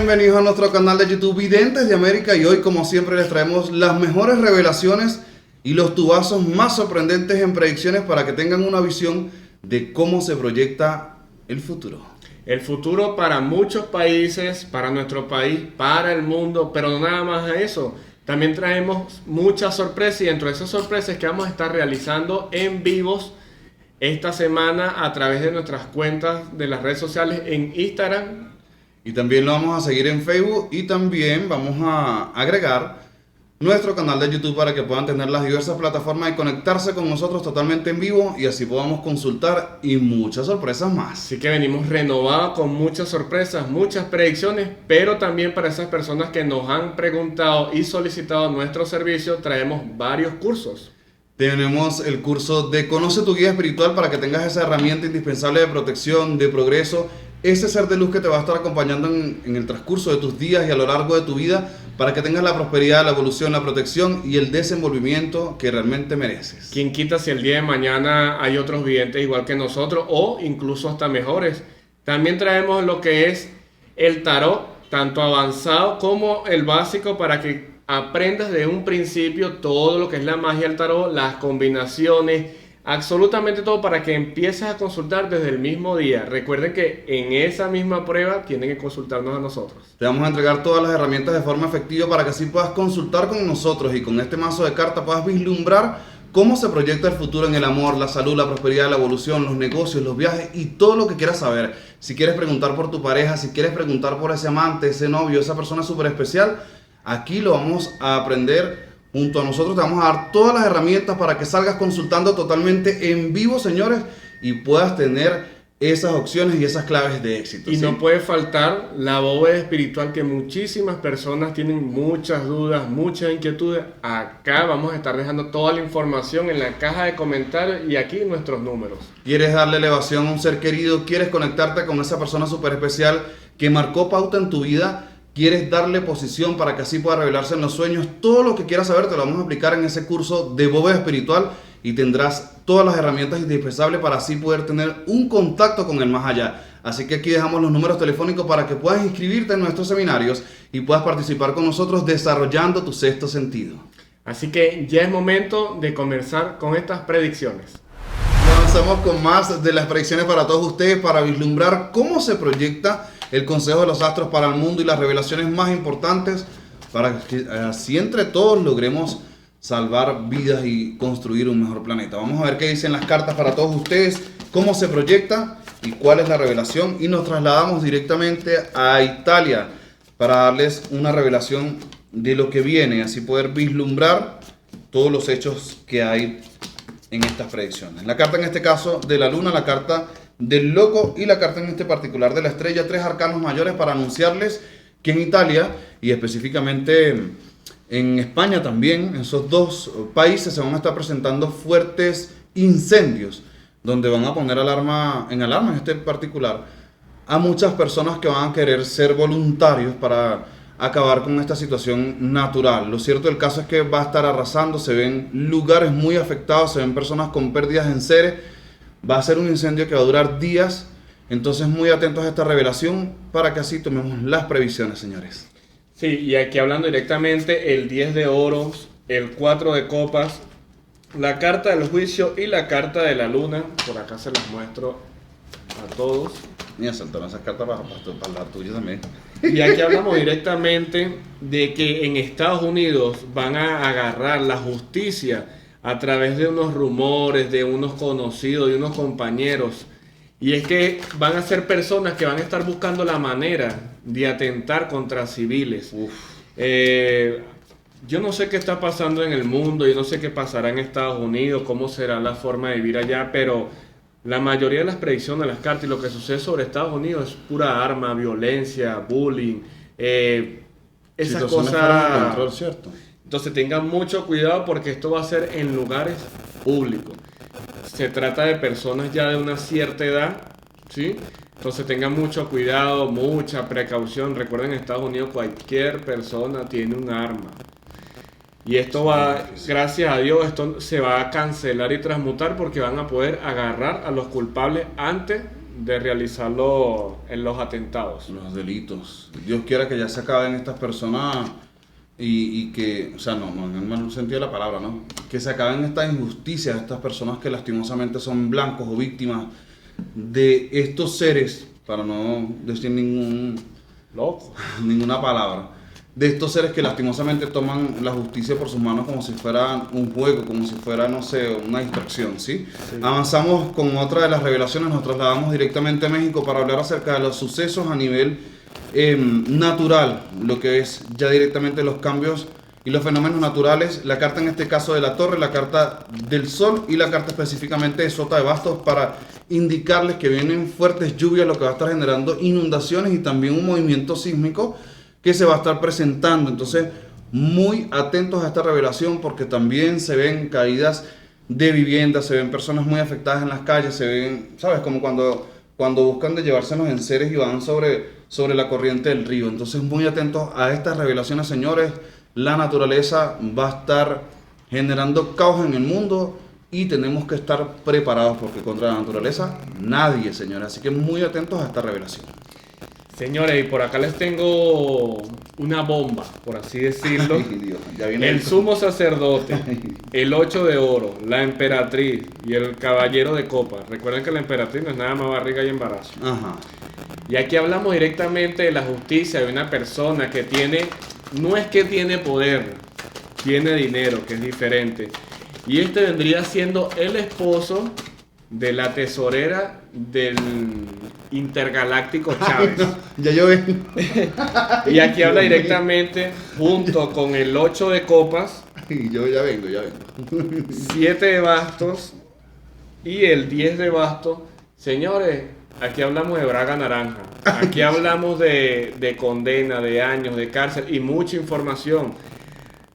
bienvenidos a nuestro canal de YouTube Videntes de América y hoy como siempre les traemos las mejores revelaciones y los tubazos más sorprendentes en predicciones para que tengan una visión de cómo se proyecta el futuro. El futuro para muchos países, para nuestro país, para el mundo, pero no nada más a eso. También traemos muchas sorpresas y dentro de esas sorpresas que vamos a estar realizando en vivos esta semana a través de nuestras cuentas de las redes sociales en Instagram. Y también lo vamos a seguir en Facebook y también vamos a agregar nuestro canal de YouTube para que puedan tener las diversas plataformas y conectarse con nosotros totalmente en vivo y así podamos consultar y muchas sorpresas más. Así que venimos renovados con muchas sorpresas, muchas predicciones, pero también para esas personas que nos han preguntado y solicitado nuestro servicio, traemos varios cursos. Tenemos el curso de Conoce tu guía espiritual para que tengas esa herramienta indispensable de protección, de progreso, ese ser de luz que te va a estar acompañando en el transcurso de tus días y a lo largo de tu vida para que tengas la prosperidad, la evolución, la protección y el desenvolvimiento que realmente mereces. ¿Quién quita si el día de mañana hay otros videntes igual que nosotros o incluso hasta mejores? También traemos lo que es el tarot, tanto avanzado como el básico para que aprendas de un principio todo lo que es la magia del tarot, las combinaciones, absolutamente todo para que empieces a consultar desde el mismo día. Recuerden que en esa misma prueba tienen que consultarnos a nosotros. Te vamos a entregar todas las herramientas de forma efectiva para que así puedas consultar con nosotros y con este mazo de cartas puedas vislumbrar cómo se proyecta el futuro en el amor, la salud, la prosperidad, la evolución, los negocios, los viajes y todo lo que quieras saber. Si quieres preguntar por tu pareja, si quieres preguntar por ese amante, ese novio, esa persona súper especial, aquí lo vamos a aprender junto a nosotros. Te vamos a dar todas las herramientas para que salgas consultando totalmente en vivo, señores, y puedas tener esas opciones y esas claves de éxito. Y ¿sí? no puede faltar la bóveda espiritual que muchísimas personas tienen muchas dudas, muchas inquietudes. Acá vamos a estar dejando toda la información en la caja de comentarios y aquí nuestros números. ¿Quieres darle elevación a un ser querido? ¿Quieres conectarte con esa persona súper especial que marcó pauta en tu vida? ¿Quieres darle posición para que así pueda revelarse en los sueños? Todo lo que quieras saber te lo vamos a aplicar en ese curso de bóveda espiritual y tendrás todas las herramientas indispensables para así poder tener un contacto con el más allá. Así que aquí dejamos los números telefónicos para que puedas inscribirte en nuestros seminarios y puedas participar con nosotros desarrollando tu sexto sentido. Así que ya es momento de comenzar con estas predicciones. Avanzamos con más de las predicciones para todos ustedes para vislumbrar cómo se proyecta el consejo de los astros para el mundo y las revelaciones más importantes para que así entre todos logremos salvar vidas y construir un mejor planeta. Vamos a ver qué dicen las cartas para todos ustedes, cómo se proyecta y cuál es la revelación y nos trasladamos directamente a Italia para darles una revelación de lo que viene, así poder vislumbrar todos los hechos que hay en estas predicciones. La carta en este caso de la luna, la carta del loco y la carta en este particular de la estrella, tres arcanos mayores para anunciarles que en Italia y específicamente en España también, en esos dos países se van a estar presentando fuertes incendios donde van a poner alarma en este particular a muchas personas que van a querer ser voluntarios para acabar con esta situación natural. Lo cierto del caso es que va a estar arrasando, se ven lugares muy afectados, se ven personas con pérdidas en seres. Va a ser un incendio que va a durar días, entonces muy atentos a esta revelación para que así tomemos las previsiones, señores. Sí, y aquí hablando directamente, el 10 de oros, el 4 de copas, la carta del juicio y la carta de la luna. Por acá se las muestro a todos. Mira, saltaron esas cartas para la tuya también. Y aquí hablamos directamente de que en Estados Unidos van a agarrar la justicia a través de unos rumores, de unos conocidos, de unos compañeros. Y es que van a ser personas que van a estar buscando la manera de atentar contra civiles. Yo no sé qué está pasando en el mundo, yo no sé qué pasará en Estados Unidos, cómo será la forma de vivir allá, pero la mayoría de las predicciones de las cartas y lo que sucede sobre Estados Unidos es pura arma, violencia, bullying, esas cosas. Control, ¿cierto? Entonces tengan mucho cuidado porque esto va a ser en lugares públicos. Se trata de personas ya de una cierta edad, ¿sí? Entonces tengan mucho cuidado, mucha precaución. Recuerden, en Estados Unidos cualquier persona tiene un arma. Y esto va, gracias a Dios, esto se va a cancelar y transmutar porque van a poder agarrar a los culpables antes de realizar en los atentados. Los delitos. Dios quiera que ya se acaben estas personas y que, o sea, no en el mal sentido de la palabra, ¿no? Que se acaben estas injusticias, estas personas que lastimosamente son blancos o víctimas de estos seres, para no decir ninguna palabra, de estos seres que lastimosamente toman la justicia por sus manos como si fuera un juego, como si fuera, no sé, una distracción, ¿sí? Sí. Avanzamos con otra de las revelaciones, nos trasladamos directamente a México para hablar acerca de los sucesos a nivel natural, lo que es ya directamente los cambios y los fenómenos naturales, la carta en este caso de la Torre, la carta del Sol y la carta específicamente de Sota de Bastos para indicarles que vienen fuertes lluvias, lo que va a estar generando inundaciones y también un movimiento sísmico que se va a estar presentando. Entonces, muy atentos a esta revelación porque también se ven caídas de viviendas, se ven personas muy afectadas en las calles, se ven, ¿sabes? Como cuando buscan de llevárselos en seres y van sobre la corriente del río. Entonces, muy atentos a estas revelaciones, señores. La naturaleza va a estar generando caos en el mundo y tenemos que estar preparados porque contra la naturaleza nadie, señores. Así que muy atentos a esta revelación. Señores, y por acá les tengo una bomba, por así decirlo. Ay, Dios, ya viene el sumo sacerdote, el 8 de oro, la emperatriz y el caballero de copas. Recuerden que la emperatriz no es nada más barriga y embarazo. Ajá. Y aquí hablamos directamente de la justicia de una persona que no es que tiene poder, tiene dinero, que es diferente. Y este vendría siendo el esposo de la tesorera del intergaláctico Chávez. No, ya yo veo. Y aquí habla directamente junto con el 8 de copas. Yo ya vengo. 7 de bastos y el 10 de bastos. Señores, aquí hablamos de braga naranja. Aquí hablamos de condena, de años, de cárcel y mucha información.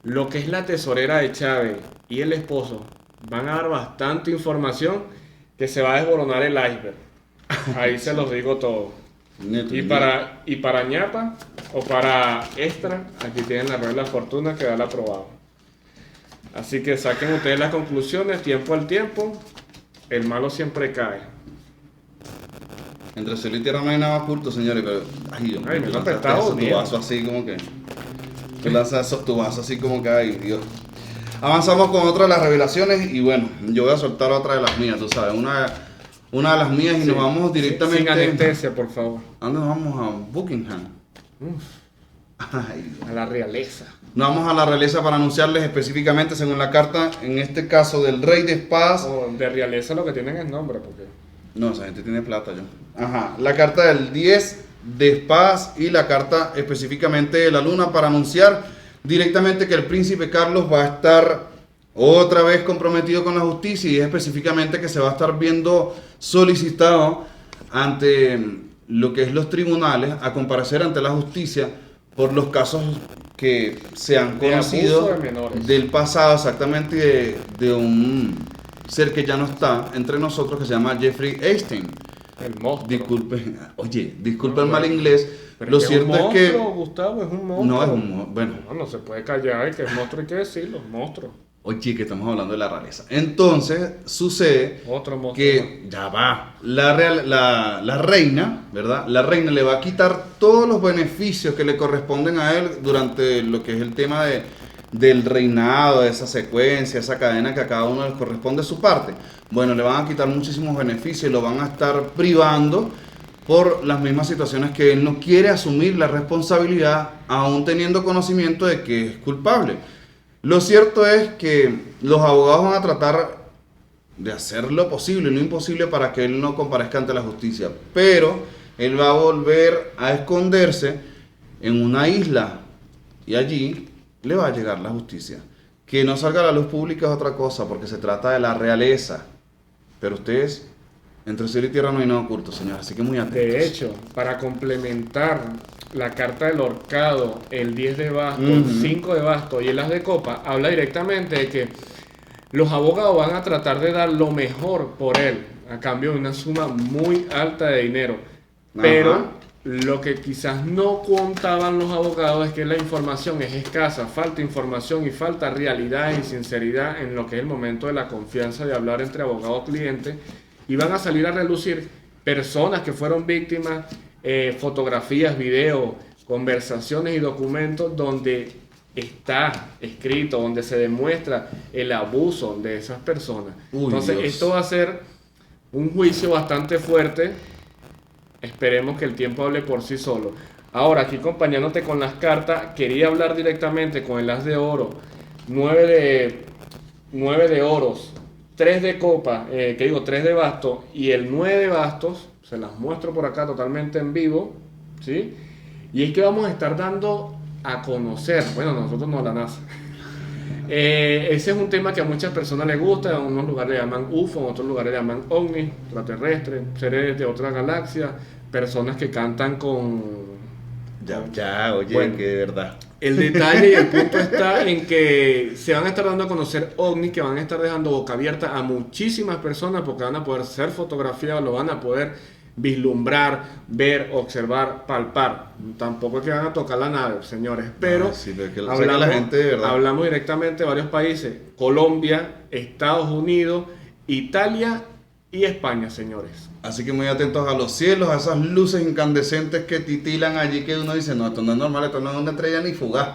Lo que es la tesorera de Chávez y el esposo van a dar bastante información que se va a desboronar el iceberg. Ahí se los digo todo. Y para ñapa o para extra, aquí tienen la rueda de la fortuna que da el aprobado. Así que saquen ustedes las conclusiones, tiempo al tiempo. El malo siempre cae. Entre cielo y tierra no hay nada más oculto, señores, pero me lo apretado tu vaso así como que tú lanzas esos tu vaso así como que ay Dios. Avanzamos con otra de las revelaciones y bueno, yo voy a soltar otra de las mías, tú sabes, una de las mías y nos vamos directamente sin anestesia, por favor. ¿A dónde nos vamos? A Buckingham. Ay, a la realeza. Nos vamos a la realeza para anunciarles específicamente según la carta, en este caso del Rey de Espadas. De realeza lo que tienen es nombre, porque no, esa gente tiene plata yo. Ajá, la carta del 10 de espadas y la carta específicamente de la luna para anunciar directamente que el príncipe Carlos va a estar otra vez comprometido con la justicia y específicamente que se va a estar viendo solicitado ante lo que es los tribunales a comparecer ante la justicia por los casos que se han conocido del pasado, exactamente de un ser que ya no está entre nosotros que se llama Jeffrey Epstein. El monstruo. Disculpe el mal inglés. Lo cierto es que Gustavo, es un monstruo. No es un monstruo. Bueno, no se puede callar, hay que es monstruo, hay que decirlo, monstruo. Oye, que estamos hablando de la realeza. Entonces, sucede otro monstruo que ya va. La reina, ¿verdad? La reina le va a quitar todos los beneficios que le corresponden a él durante lo que es el tema del reinado, de esa secuencia, esa cadena que a cada uno le corresponde su parte. Bueno, le van a quitar muchísimos beneficios y lo van a estar privando por las mismas situaciones que él no quiere asumir la responsabilidad, aún teniendo conocimiento de que es culpable. Lo cierto es que los abogados van a tratar de hacer lo posible y lo imposible para que él no comparezca ante la justicia, pero él va a volver a esconderse en una isla y allí le va a llegar la justicia. Que no salga a la luz pública es otra cosa, porque se trata de la realeza. Pero ustedes, entre cielo y tierra no hay nada oculto, señor, así que muy atentos. De hecho, para complementar la carta del horcado, el 10 de bastos, 5 de bastos y el as de copa, habla directamente de que los abogados van a tratar de dar lo mejor por él, a cambio de una suma muy alta de dinero. Pero lo que quizás no contaban los abogados es que la información es escasa, falta información y falta realidad y sinceridad en lo que es el momento de la confianza de hablar entre abogado y cliente, y van a salir a relucir personas que fueron víctimas, fotografías, videos, conversaciones y documentos donde está escrito, donde se demuestra el abuso de esas personas. Uy, Entonces, Dios. esto va a ser un juicio bastante fuerte. Esperemos que el tiempo hable por sí solo. Ahora, aquí acompañándote con las cartas, quería hablar directamente con el as de oro, 9 de oros, 3 de copa, 3 de bastos y el 9 de bastos. Se las muestro por acá totalmente en vivo, ¿sí? Y es que vamos a estar dando a conocer, bueno, nosotros no, la NASA. Ese es un tema que a muchas personas les gusta, en unos lugares le llaman UFO, en otros lugares le llaman ovnis, extraterrestres, seres de otra galaxia, personas que cantan con... Oye, Bueno, que de verdad. el detalle y el punto está en que se van a estar dando a conocer ovnis que van a estar dejando boca abierta a muchísimas personas porque van a poder ser fotografiados, lo van a poder vislumbrar, ver, observar, palpar. Tampoco es que van a tocar la nave, señores, pero Ay, sí, pero que lo sepa la gente de verdad. hablamos directamente de varios países: Colombia, Estados Unidos, Italia y España, señores. Así que muy atentos a los cielos, a esas luces incandescentes que titilan allí, que uno dice, no, esto no es normal, esto no es una estrella ni fugaz.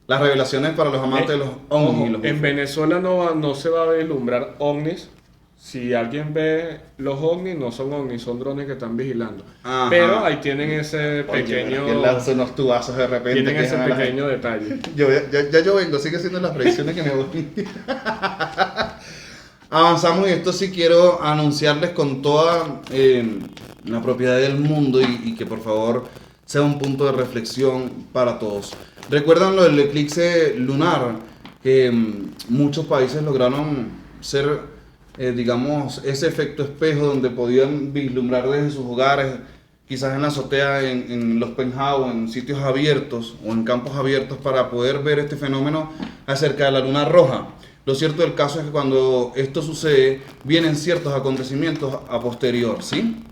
Las revelaciones para los amantes de los ovnis. Ojo, Y los en UFO. Venezuela no se va a vislumbrar ovnis. Si alguien ve los ovnis, no son ovnis, son drones que están vigilando. Ajá. Pero ahí tienen ese Oye, pequeño, que lanza unos tubazos de repente. tienen que ese dejan a la pequeño detalle. Ya yo vengo, sigue siendo las predicciones que me voy. Avanzamos y esto sí quiero anunciarles con toda la propiedad del mundo y que por favor sea un punto de reflexión para todos. ¿Recuerdan lo del eclipse lunar? Que muchos países lograron ser, digamos, ese efecto espejo donde podían vislumbrar desde sus hogares, quizás en la azotea, en los penthouse, en sitios abiertos o en campos abiertos para poder ver este fenómeno acerca de la luna roja. Lo cierto del caso es que cuando esto sucede, vienen ciertos acontecimientos a posterior, ¿sí?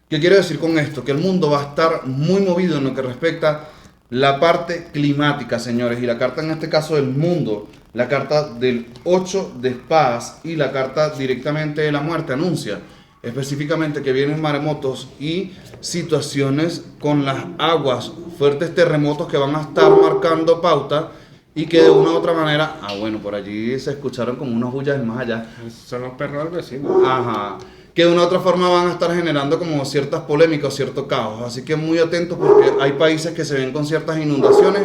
¿Qué quiero decir con esto? Que el mundo va a estar muy movido en lo que respecta la parte climática, señores. Y la carta en este caso del mundo, la carta del 8 de espadas y la carta directamente de la muerte anuncia específicamente que vienen maremotos y situaciones con las aguas, fuertes terremotos que van a estar marcando pauta. Y que de una u otra manera, bueno, por allí se escucharon como unos bullas más allá. Son los perros del vecino. Ajá. Que de una u otra forma van a estar generando como ciertas polémicas, cierto caos. Así que muy atentos porque hay países que se ven con ciertas inundaciones,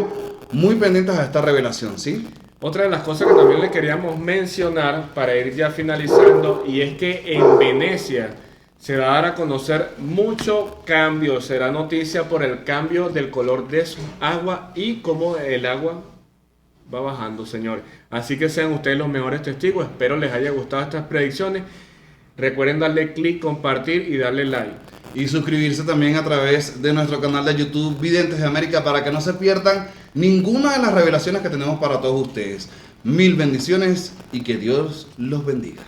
muy pendientes a esta revelación, ¿sí? Otra de las cosas que también le queríamos mencionar para ir ya finalizando, y es que en Venecia se va a dar a conocer mucho cambio. Será noticia por el cambio del color de su agua y cómo el agua va bajando, señores. Así que sean ustedes los mejores testigos. Espero les haya gustado estas predicciones. Recuerden darle clic, compartir y darle like. Y suscribirse también a través de nuestro canal de YouTube Videntes de América para que no se pierdan ninguna de las revelaciones que tenemos para todos ustedes. Mil bendiciones y que Dios los bendiga.